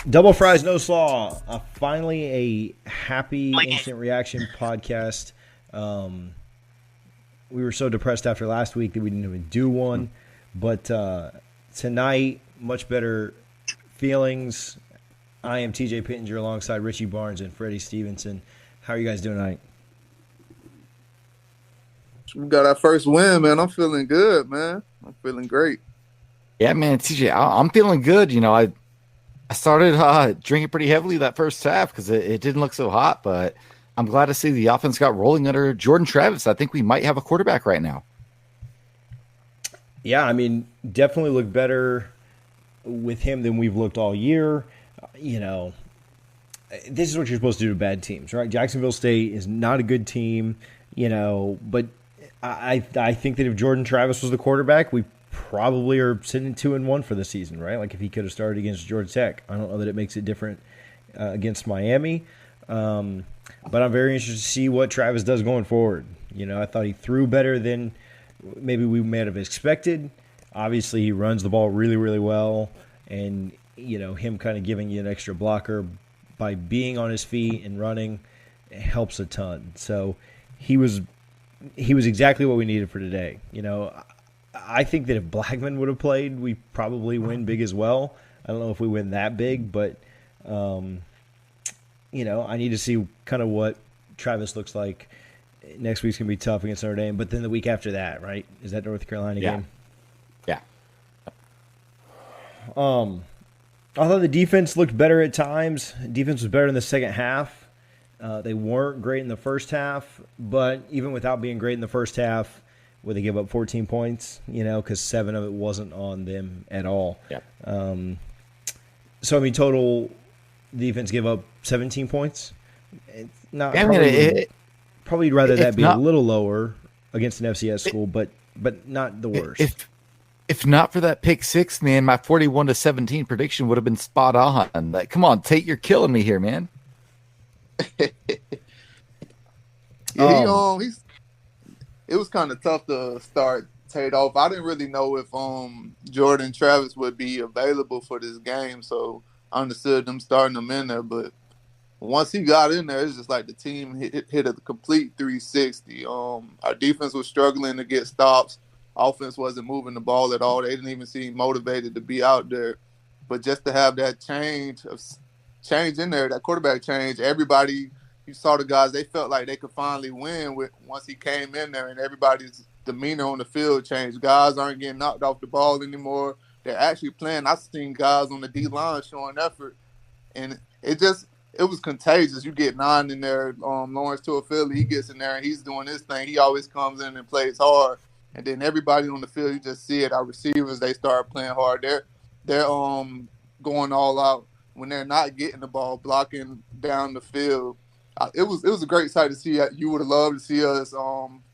Double fries, no slaw. Finally, a happy instant reaction podcast. Um, we were so depressed after last week that we didn't even do one, but tonight, much better feelings. I am TJ Pittenger alongside Richie Barnes and Freddie Stevenson. How are you guys doing tonight? We got our first win, man. I'm feeling good, man. I'm feeling great. Yeah, man, TJ, I'm feeling good. I started drinking pretty heavily that first half because it didn't look so hot, but I'm glad to see the offense got rolling under Jordan Travis. I think we might have a quarterback right now. Yeah, I mean, definitely look better with him than we've looked all year. This is what you're supposed to do to bad teams, right? Jacksonville State is not a good team, but I think that if Jordan Travis was the quarterback, we probably are sitting 2-1 for the season, right? Like if he could have started against Georgia Tech. I don't know that it makes it different against Miami, but I'm very interested to see what Travis does going forward. I thought he threw better than maybe we might have expected. Obviously, he runs the ball really, really well, and him kind of giving you an extra blocker by being on his feet and running helps a ton. So he was exactly what we needed for today. I think that if Blackman would have played, we probably win big as well. I don't know if we win that big, but I need to see kind of what Travis looks like. Next week's gonna be tough against Notre Dame, but then the week after that, right? Is that North Carolina game? Yeah. I thought the defense looked better at times. Defense was better in the second half. They weren't great in the first half, but even without being great in the first half, where they give up 14 points, because 7 of it wasn't on them at all. Yeah. So, total defense give up 17 points. It's not probably rather that be a little lower against an FCS school, but not the worst. If not for that pick six, man, my 41-17 prediction would have been spot on. Like, come on, Tate, you're killing me here, man. It was kind of tough to start Tate off. I didn't really know if Jordan Travis would be available for this game, so I understood them starting him in there. But once he got in there, it's just like the team hit a complete 360. Our defense was struggling to get stops. Offense wasn't moving the ball at all. They didn't even seem motivated to be out there. But just to have that change in there, that quarterback change, everybody, you saw the guys, they felt like they could finally win once he came in there, and everybody's demeanor on the field changed. Guys aren't getting knocked off the ball anymore. They're actually playing. I've seen guys on the D-line showing effort, and it was contagious. You get 9 in there, Lawrence Philly, he gets in there, and he's doing his thing. He always comes in and plays hard. And then everybody on the field, you just see it. Our receivers, they start playing hard. They're going all out when they're not getting the ball, blocking down the field. It was a great sight to see. You would have loved to see us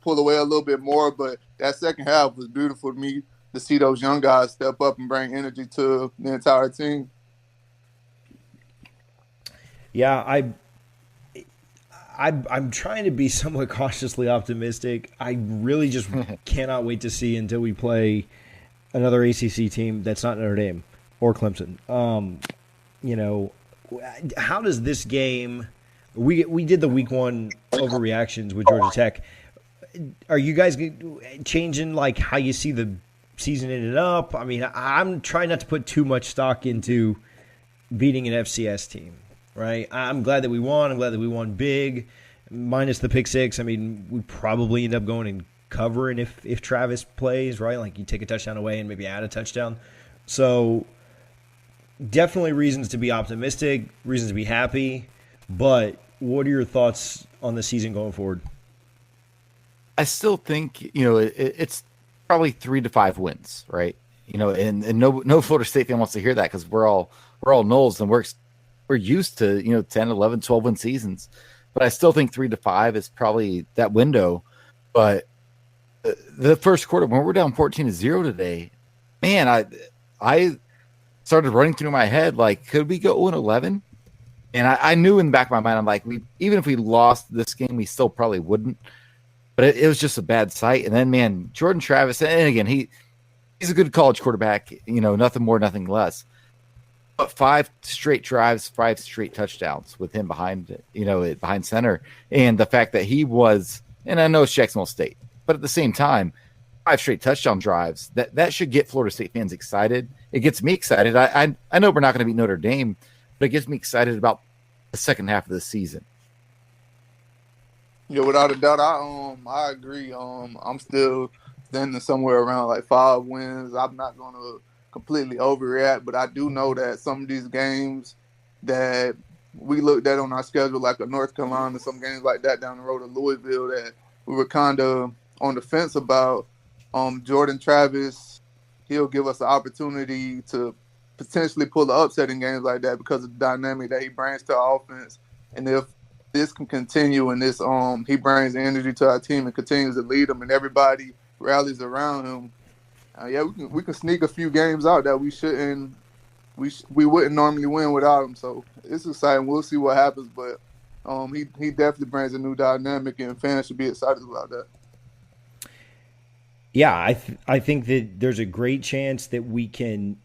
pull away a little bit more, but that second half was beautiful to me to see those young guys step up and bring energy to the entire team. Yeah, I'm trying to be somewhat cautiously optimistic. I really just cannot wait to see until we play another ACC team that's not Notre Dame or Clemson. How does this game? We did the week 1 overreactions with Georgia Tech. Are you guys changing like how you see the season ended up? I'm trying not to put too much stock into beating an FCS team. Right, I'm glad that we won. I'm glad that we won big, minus the pick 6. We probably end up going and covering if Travis plays, right? Like you take a touchdown away and maybe add a touchdown. So definitely reasons to be optimistic, reasons to be happy. But what are your thoughts on the season going forward? I still think it's probably 3 to 5 wins, right? And no Florida State fan wants to hear that because we're all Noles and we're used to 10, 11, 12 win seasons, but I still think 3 to 5 is probably that window. But the first quarter when we're down 14-0 today, man, I started running through my head like, could we go 0-11? And I knew in the back of my mind, I'm like, even if we lost this game, we still probably wouldn't. But it was just a bad sight. And then, man, Jordan Travis, and again, he's a good college quarterback, nothing more, nothing less. but 5 straight drives, 5 straight touchdowns with him behind, behind center. And the fact that he was, and I know it's Jacksonville State, but at the same time, 5 straight touchdown drives, that should get Florida State fans excited. It gets me excited. I know we're not going to beat Notre Dame, but it gets me excited about the second half of the season. Yeah, without a doubt, I agree. I'm still standing somewhere around like 5 wins. I'm not going to completely overreact, but I do know that some of these games that we looked at on our schedule, like a North Carolina, some games like that down the road of Louisville, that we were kind of on the fence about. Jordan Travis, he'll give us the opportunity to potentially pull the upset in games like that because of the dynamic that he brings to our offense. And if this can continue and this he brings energy to our team and continues to lead them and everybody rallies around him, we can sneak a few games out that we wouldn't normally win without him. So it's exciting. We'll see what happens, but he definitely brings a new dynamic and fans should be excited about that. Yeah, I think that there's a great chance that we can,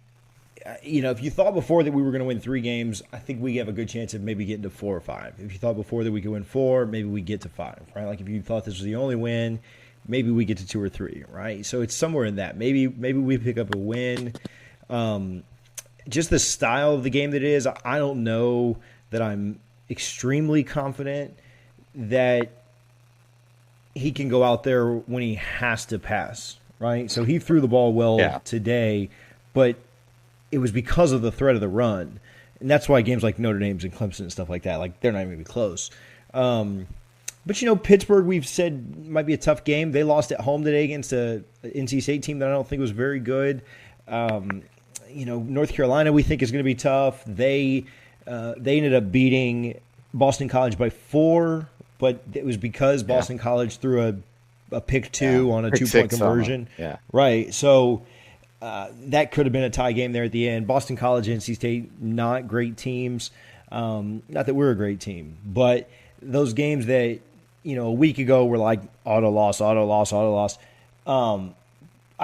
if you thought before that we were going to win 3 games, I think we have a good chance of maybe getting to 4 or 5. If you thought before that we could win 4, maybe we get to 5, right? Like if you thought this was the only win, maybe we get to 2 or 3, right? So it's somewhere in that. Maybe we pick up a win. Just the style of the game that it is, I don't know that I'm extremely confident that he can go out there when he has to pass, right? So he threw the ball well today, but it was because of the threat of the run. And that's why games like Notre Dame's and Clemson and stuff like that, like they're not even going to be close. But, Pittsburgh, we've said might be a tough game. They lost at home today against a NC State team that I don't think was very good. North Carolina we think is going to be tough. They ended up beating Boston College by 4, but it was because Boston College threw a pick 2 on a 2-point conversion. Yeah. Right. So that could have been a tie game there at the end. Boston College and NC State, not great teams. Not that we're a great team, but those games that, a week ago were like auto loss. I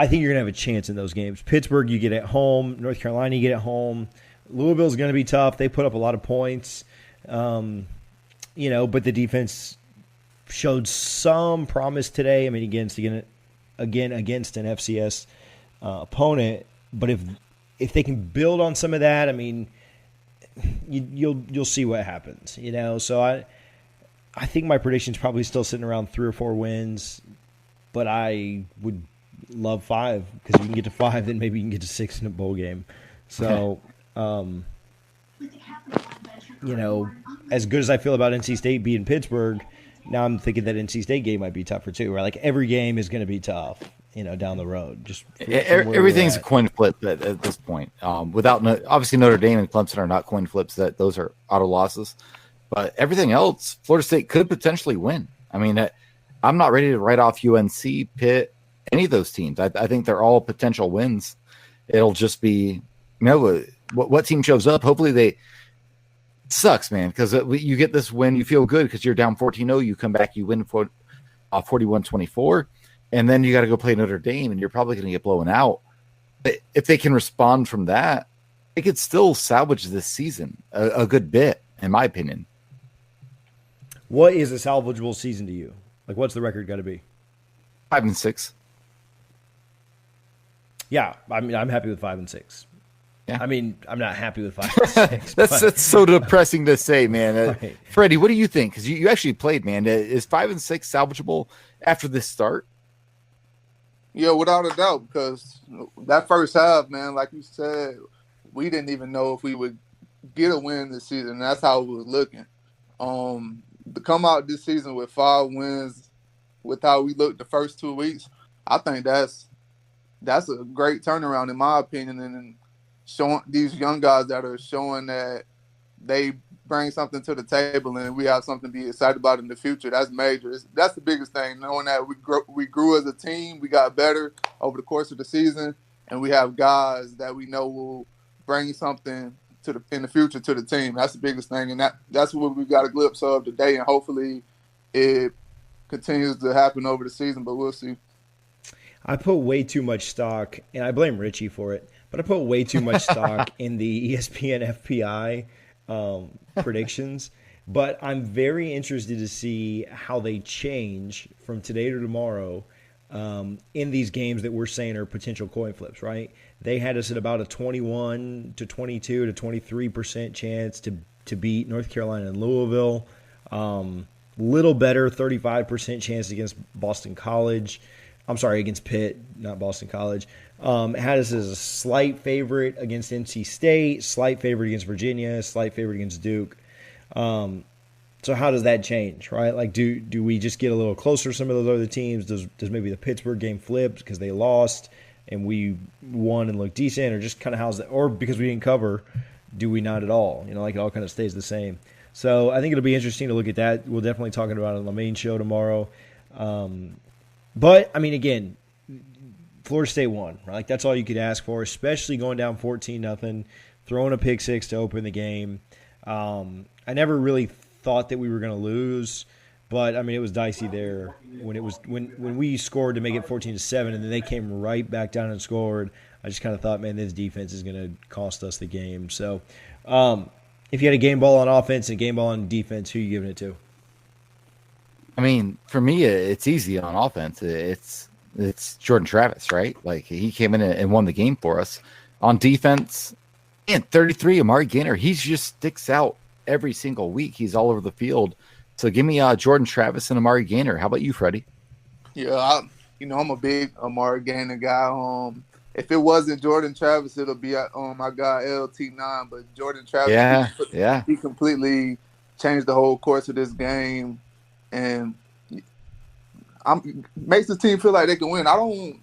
think you're going to have a chance in those games. Pittsburgh, you get at home. North Carolina, you get at home. Louisville's going to be tough. They put up a lot of points. But the defense showed some promise today. I mean, against an FCS opponent. But if they can build on some of that, I mean, you'll see what happens. So I think my prediction's probably still sitting around 3 or 4 wins, but I would love 5 because you can get to 5, then maybe you can get to 6 in a bowl game. So, as good as I feel about NC State beating Pittsburgh, now I'm thinking that NC State game might be tougher too. Right? Like every game is going to be tough, down the road. Just everything's a coin flip at this point. Without obviously Notre Dame and Clemson are not coin flips; that those are auto losses. But everything else, Florida State could potentially win. I mean, I'm not ready to write off UNC, Pitt, any of those teams. I think they're all potential wins. It'll just be, what team shows up. Hopefully they sucks, man, because you get this win, you feel good because you're down 14-0. You come back, you win 41-24, and then you got to go play Notre Dame, and you're probably going to get blown out. But if they can respond from that, they could still salvage this season a good bit, in my opinion. What is a salvageable season to you? Like, what's the record got to be? 5-6. Yeah, I mean, I'm happy with 5-6. Yeah. I mean, I'm not happy with 5-6. That's so depressing to say, man. Right. Freddie, what do you think? Because you actually played, man. Is 5-6 salvageable after this start? Yeah, without a doubt, because that first half, man, like you said, we didn't even know if we would get a win this season. That's how it was looking. To come out this season with 5 wins with how we looked the first 2 weeks, I think that's a great turnaround in my opinion, and showing these young guys that are showing that they bring something to the table and we have something to be excited about in the future. That's major. That's the biggest thing, knowing that we grew as a team, we got better over the course of the season, and we have guys that we know will bring something in the future to the team. That's the biggest thing, and that's what we got a glimpse of today, and hopefully it continues to happen over the season, but we'll see. I put way too much stock, and I blame Richie for it, but I put way too much stock in the ESPN FPI predictions. But I'm very interested to see how they change from today to tomorrow in these games that we're saying are potential coin flips, right? They had us at about a 21 to 22 to 23% chance to beat North Carolina and Louisville. Little better, 35% chance against Boston College. I'm sorry, against Pitt, not Boston College. Had us as a slight favorite against NC State, slight favorite against Virginia, slight favorite against Duke. So how does that change, right? Like, do we just get a little closer to some of those other teams? Does maybe the Pittsburgh game flip because they lost and we won and looked decent, or just kind of how's that? Or because we didn't cover, do we not at all? Like it all kind of stays the same. So I think it'll be interesting to look at that. We'll definitely talk about it on the main show tomorrow. But, I mean, again, Florida State won, right? Like, that's all you could ask for, especially going down 14-0, throwing a pick six to open the game. I never really thought that we were going to lose, but, I mean, it was dicey there when we scored to make it 14-7, and then they came right back down and scored. I just kind of thought, man, this defense is going to cost us the game. So, if you had a game ball on offense and a game ball on defense, who are you giving it to? I mean, for me, it's easy on offense. It's Jordan Travis, right? Like, he came in and won the game for us. On defense, man, 33, Amari Gainer, he just sticks out every single week. He's all over the field. So give me Jordan Travis and Amari Gainer. How about you, Freddie? Yeah, I'm a big Amari Gainer guy. If it wasn't Jordan Travis, it'll be my guy LT9. But Jordan Travis, he completely changed the whole course of this game, and makes the team feel like they can win. I don't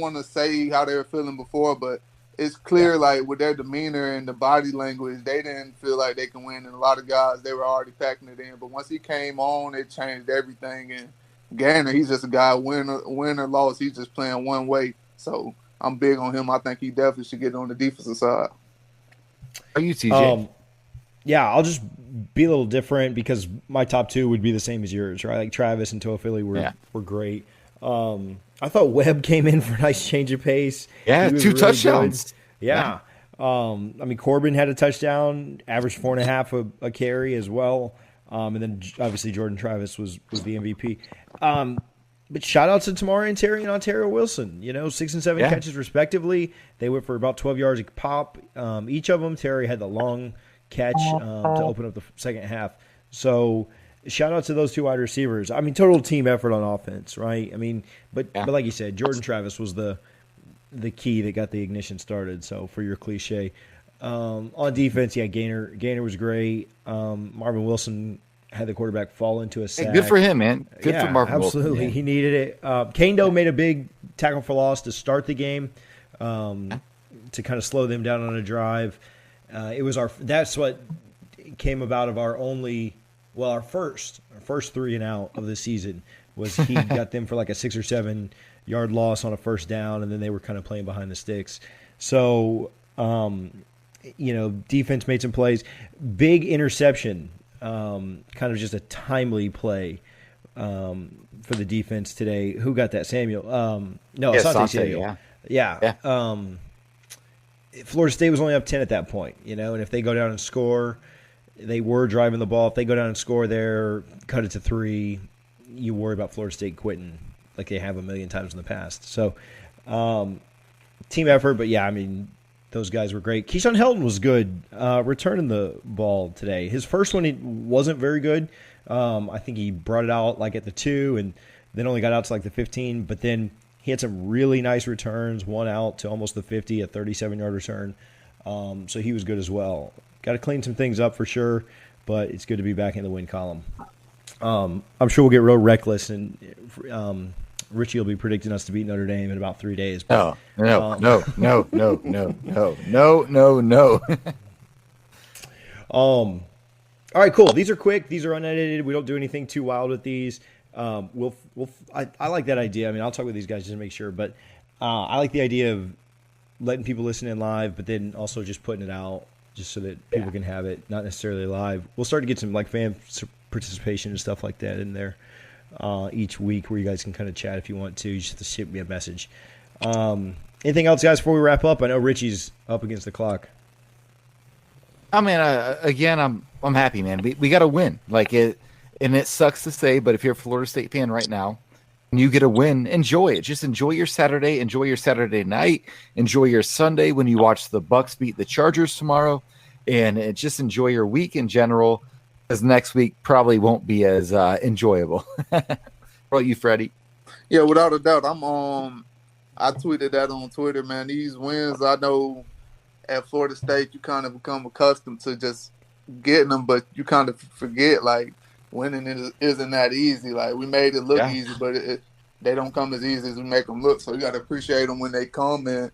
want to say how they were feeling before, but it's clear, like, with their demeanor and the body language, they didn't feel like they can win. And a lot of guys, they were already packing it in. But once he came on, it changed everything. And Gainer, he's just a guy, win or loss, he's just playing one way. So I'm big on him. I think he definitely should get on the defensive side. Are you, TJ? Yeah, I'll just be a little different because my top two would be the same as yours, right? Like Travis and Toafili were great. I thought Webb came in for a nice change of pace. Yeah, 2 really touchdowns. Good. Yeah. I mean, Corbin had a touchdown, averaged 4.5 a carry as well. And then obviously Jordan Travis was the MVP. But shout out to Tamari and Terry and Ontario Wilson. 6 and 7 catches respectively. They went for about 12 yards a pop. Each of them. Terry had the long catch to open up the second half. So shout out to those two wide receivers. I mean, total team effort on offense, right? I mean, but like you said, Jordan Travis was the key that got the ignition started. So for your cliche, on defense, Gainer was great. Marvin Wilson had the quarterback fall into a sack. Hey, good for him, man. Good for Marvin Wilson. Absolutely, he needed it. Kane Doe made a big tackle for loss to start the game, to kind of slow them down on a drive. That's what came about of our first 3 and out of the season was he got them for like a 6 or 7 yard loss on a first down, and then they were kind of playing behind the sticks. So, defense made some plays. Big interception, kind of just a timely play for the defense today. Who got that? Samuel. Asante Samuel. Yeah. Florida State was only up 10 at that point, and if they go down and score, they were driving the ball. If they go down and score there, cut it to 3, you worry about Florida State quitting like they have a million times in the past. So, team effort, but yeah, I mean, those guys were great. Keyshawn Helton was good returning the ball today. His first one, it wasn't very good. I think he brought it out like at the 2 and then only got out to like the 15, but then he had some really nice returns, one out to almost the 50, a 37-yard return. So he was good as well. Got to clean some things up for sure, but it's good to be back in the win column. I'm sure we'll get real reckless, and Richie will be predicting us to beat Notre Dame in about 3 days. But, No. All right, cool. These are quick. These are unedited. We don't do anything too wild with these. I like that idea. I mean, I'll talk with these guys just to make sure, but I like the idea of letting people listen in live, but then also just putting it out just so that people can have it, not necessarily live. We'll start to get some like fan participation and stuff like that in there each week where you guys can kind of chat if you want to. You just have to ship me a message. All Anything else, guys, before we wrap up? I know Richie's up against the clock. I mean, again, I'm happy, man. We got to win. Like it, and it sucks to say, but if you're a Florida State fan right now, and you get a win, enjoy it. Just enjoy your Saturday. Enjoy your Saturday night. Enjoy your Sunday when you watch the Bucks beat the Chargers tomorrow, and just enjoy your week in general. Because next week probably won't be as enjoyable. What about you, Freddie? Yeah, without a doubt. I tweeted that on Twitter, man. These wins, I know at Florida State, you kind of become accustomed to just getting them, but you kind of forget, like, winning isn't that easy. Like, we made it look easy, but they don't come as easy as we make them look. So you got to appreciate them when they come, and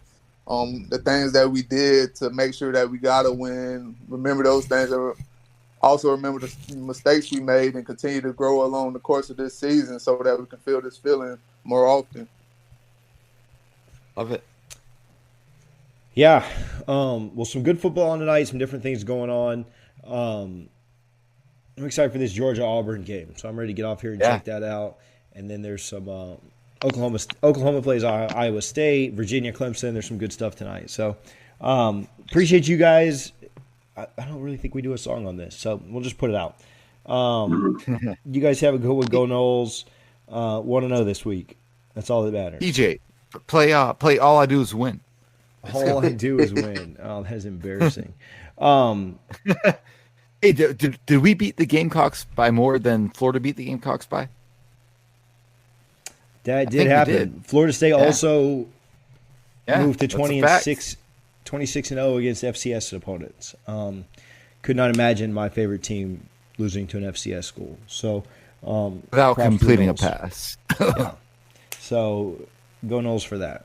the things that we did to make sure that we got to win. Remember those things. Also remember the mistakes we made and continue to grow along the course of this season so that we can feel this feeling more often. Love it. Yeah. Well, some good football on tonight, some different things going on. I'm excited for this Georgia-Auburn game, so I'm ready to get off here and check that out. And then there's some Oklahoma plays Iowa State, Virginia, Clemson. There's some good stuff tonight. So appreciate you guys. I don't really think we do a song on this, so we'll just put it out. You guys have a good one. Go Noles. 1-0 this week. That's all that matters. DJ, play All I Do Is Win. All I do is win. Oh, that's embarrassing. Hey, did we beat the Gamecocks by more than Florida beat the Gamecocks by? That did happen. Florida State also moved to 26-0 against FCS opponents. Could not imagine my favorite team losing to an FCS school. So without completing a pass. Yeah. So go Noles for that.